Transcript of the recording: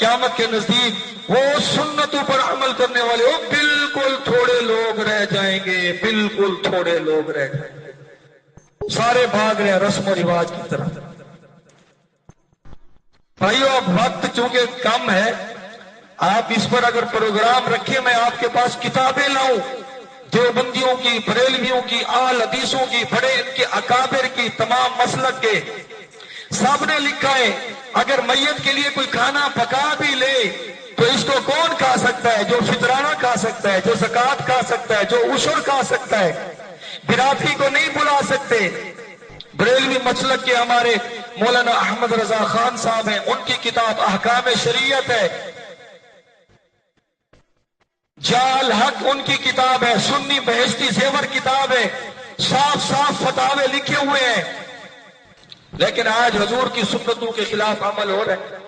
क़यामत के नजदीक वो सुन्नतों पर अमल करने वाले वो बिल्कुल थोड़े लोग रह जाएंगे, बिल्कुल थोड़े लोग रह जाएंगे। सारे भाग रहे हैं रस्म और रिवाज की तरफ। भाइयों, अब वक्त चूंकि कम है, आप इस पर अगर प्रोग्राम रखिए, मैं आपके पास किताबें लाऊं देवबंदियों की, बरेलवियों की, आल हदीसों की, बड़े इनके अकाबिर की, तमाम मसलक के, सबने लिखा है अगर मैयत के लिए कोई खाना पका भी ले तो इसको कौन खा सकता है? जो फितराना खा सकता है, जो ज़कात खा सकता है, जो उशर खा सकता है, बिरादरी को नहीं बुला सकते। बरेलवी मसलक के हमारे मौलाना अहमद रजा खान साहब हैं, उनकी किताब अहकाम शरीयत है। जाल हक उनकी किताब है, सुन्नी बहश्ती ज़ेवर किताब है, साफ साफ फतावे लिखे हुए हैं। लेकिन आज हजूर की सुन्नतों के खिलाफ अमल हो रहा है।